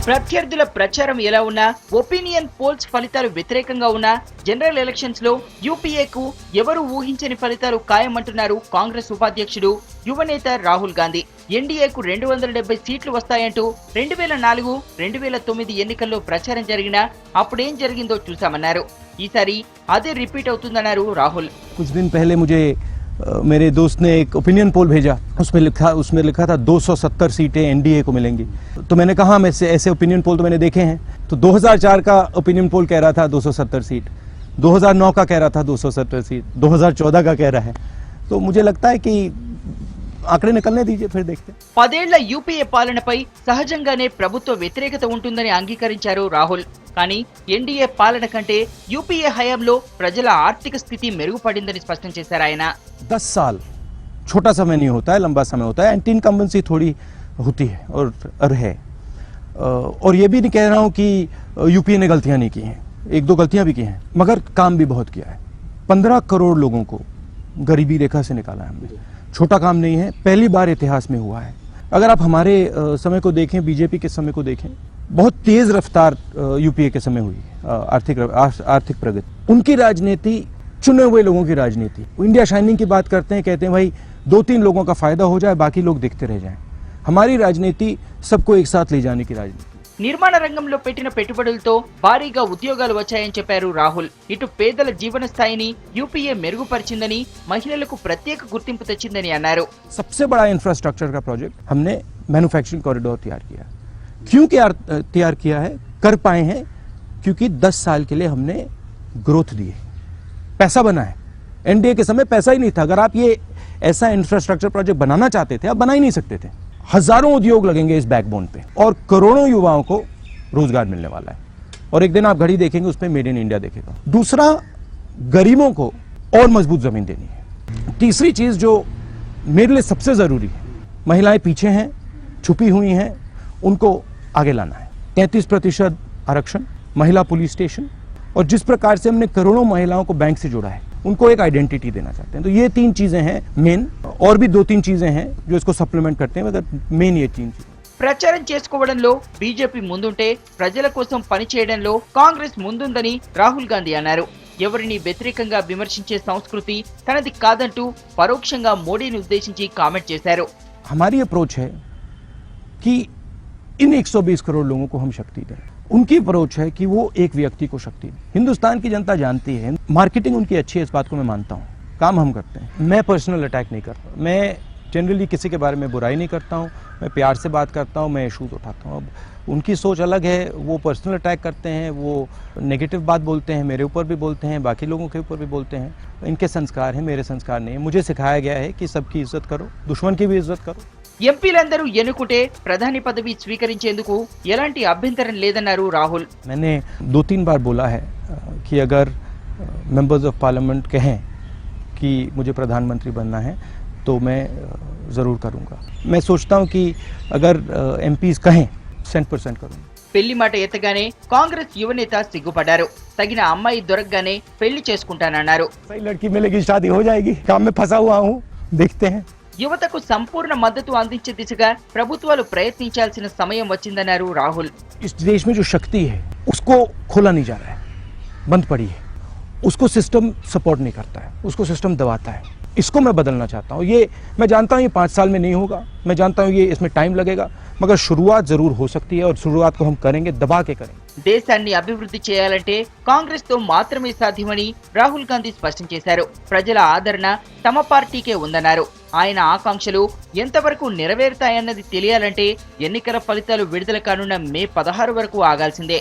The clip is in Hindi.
ప్రత్యర్థుల ప్రచారం ఎలా ఉన్నా, ఒపీనియన్ పోల్స్ ఫలితాలు వ్యతిరేకంగా ఉన్నా జనరల్ ఎలక్షన్స్ లో యూపీఏకు ఎవరు ఊహించని ఫలితాలు ఖాయమంటున్నారు కాంగ్రెస్ ఉపాధ్యక్షుడు యువనేత రాహుల్ గాంధీ. ఎన్డీఏకు 270 సీట్లు వస్తాయంటూ 2004, 2009 ఎన్నికల్లో ప్రచారం జరిగినా అప్పుడేం జరిగిందో చూసామన్నారు. ఈసారి అదే రిపీట్ అవుతుందన్నారు రాహుల్. कुछ दिन पहले मुझे मेरे दोस्त ने एक ओपिनियन पोल भेजा, उसमें लिखा था 270 सीटें एनडीए को मिलेंगी। तो मैंने कहा ऐसे ओपिनियन पोल तो मैंने देखे हैं। तो 2004 का ओपिनियन पोल कह रहा था 270 सीट, 2009 का कह रहा था 270 सीट, 2014 का कह रहा है। तो मुझे लगता है कि आंकड़े निकलने दीजिए, फिर देखते हैं। 10 ఏళ్ల యూపీఏ పాలనపై సహజంగానే ప్రభుత్వ వ్యతిరేకత ఉంటుందని అంగీకరించారు రాహుల్. కానీ ఎన్డీఏ పాలన కంటే యూపీఏ హయాంలో ప్రజల ఆర్థిక స్థితి మెరుగుపడిందని స్పష్టం చేశారు ఆయన. 10 साल छोटा समय नहीं होता है, लंबा समय होता है। एंटी इनकम्बेंसी थोड़ी होती है और है। और ये भी नहीं कह रहा हूँ कि यूपीए ने गलतियां नहीं की हैं, 1-2 गलतियां भी की हैं, मगर काम भी बहुत किया है। 15 करोड़ लोगों को गरीबी रेखा से निकाला है हमने। छोटा काम नहीं है, पहली बार इतिहास में हुआ है। अगर आप हमारे समय को देखें, बीजेपी के समय को देखें, बहुत तेज रफ्तार यूपीए के समय हुई आर्थिक प्रगति। उनकी राजनीति चुने हुए लोगों की राजनीति। इंडिया शाइनिंग की बात करते हैं, कहते हैं भाई 2-3 लोगों का फायदा हो जाए, बाकी लोग दिखते रह जाएं। हमारी राजनीति सबको एक साथ ले जाने की राजनीति। నిర్మాణ రంగంలో పెట్టిన పెట్టుబడులతో భారీగా ఉద్యోగాలు వచ్చాయని చెప్పారు రాహుల్. ఇటు పేదల జీవన స్థాయిని యూపీఏ మెరుగుపరిచిందని, మహిళలకు ప్రత్యేక గుర్తింపు తెచ్చిందని అన్నారు. सबसे बड़ा इंफ्रास्ट्रक्चर का प्रोजेक्ट हमने मैन्युफैक्चरिंग कॉरिडोर तैयार किया। क्यों तैयार किया है, कर पाए हैं क्योंकि 10 साल के लिए हमने ग्रोथ दी है, पैसा बना है। एनडीए के समय पैसा ही नहीं था। अगर आप ये ऐसा इंफ्रास्ट्रक्चर प्रोजेक्ट बनाना चाहते थे, आप बना ही नहीं सकते थे। हजारों उद्योग लगेंगे इस बैकबोन पे और करोड़ों युवाओं को रोजगार मिलने वाला है। और एक दिन आप घड़ी देखेंगे, उसमें मेड इन इंडिया देखेगा। दूसरा, गरीबों को और मजबूत जमीन देनी है। तीसरी चीज जो मेरे लिए सबसे जरूरी है, महिलाएं पीछे हैं, छुपी हुई हैं, उनको आगे लाना है। 33% आरक्षण, महिला पुलिस स्टेशन, और जिस प्रकार से हमने करोड़ों महिलाओं को बैंक से जोड़ा है, उनको एक आइडेंटिटी देना चाहते हैं। तो ये 3 चीजें हैं मेन, और भी 2-3 चीजें हैं जो इसको सप्लीमेंट करते हैं, मतलब मेन ये 3 चीजें। ప్రచారం చేసుకోవడంలో బీజేపీ ముందుంటే ప్రజల కోసం పనిచేయడంలో కాంగ్రెస్ ముందుందని రాహుల్ గాంధీ అన్నారు. ఎవరిని వ్యతిరేకంగా విమర్శించే సంస్కృతి తనది కాదంటూ పరోక్షంగా మోడీని ఉద్దేశించి కామెంట్ చేశారు. हमारी अप्रोच है कि इन 120 करोड़ लोगों को हम शक्ति दें। उनकी अप्रोच है कि वो एक व्यक्ति को शक्ति दें। हिंदुस्तान की जनता जानती है, मार्केटिंग उनकी अच्छी है, इस बात को मैं मानता हूँ। काम हम करते हैं। मैं पर्सनल अटैक नहीं करता, मैं जनरली किसी के बारे में बुराई नहीं करता हूँ, मैं प्यार से बात करता हूँ, मैं इशूज उठाता हूँ। अब उनकी सोच अलग है, वो पर्सनल अटैक करते हैं, वो नेगेटिव बात बोलते हैं, मेरे ऊपर भी बोलते हैं, बाकी लोगों के ऊपर भी बोलते हैं। इनके संस्कार हैं, मेरे संस्कार नहीं है। मुझे सिखाया गया है कि सबकी इज्जत करो, दुश्मन की भी इज्जत करो। ఎంపీలందరూ ఎన్నుకుంటే ప్రధాని పదవి స్వీకరించేందుకు ఎలాంటి అభ్యంతరం లేదన్నారు రాహుల్. मैंने 2-3 बार बोला है कि अगर मेंबर्स ऑफ पार्लियामेंट कहें कि मुझे प्रधानमंत्री बनना है तो मैं ज़रूर करूँगा। मैं सोचता हूँ कि अगर एमपीज कहें 100% करूँगा। పెళ్లి మాట ఎత్తగానే కాంగ్రెస్ యువనేత సిగ్గుపడ్డారు. తగిన అమ్మాయి దొరకగానే పెళ్లి చేసుకుంటానన్నారు. सही लड़की मिलेगी, शादी हो जाएगी। काम में फंसा हुआ हूँ, देखते हैं। యువతకు సంపూర్ణ మద్దతు అందించే దిశగా ప్రభుత్వాలు ప్రయత్నించాల్సిన సమయం వచ్చిందన్నారు రాహుల్. इस देश में जो शक्ति है उसको खोला नहीं जा रहा है, बंद पड़ी है। उसको सिस्टम सपोर्ट नहीं करता है, उसको सिस्टम दबाता है। इसको मैं बदलना चाहता हूँ। ये मैं जानता हूँ ये 5 साल में नहीं होगा, मैं जानता हूँ ये इसमें टाइम लगेगा, मगर शुरुआत जरूर हो सकती है और शुरुआत को हम करेंगे, दबा के करेंगे। దేశాన్ని అభివృద్ధి చేయాలంటే కాంగ్రెస్ తో మాత్రమే సాధ్యమని రాహుల్ గాంధీ స్పష్టం చేశారు. ప్రజల ఆదరణ తమ పార్టీకే ఉందన్నారు. ఆయన ఆకాంక్షలు ఎంతవరకు నెరవేరుతాయన్నది తెలియాలంటే ఎన్నికల ఫలితాలు విడుదల కానున్న మే 16 వరకు ఆగాల్సిందే.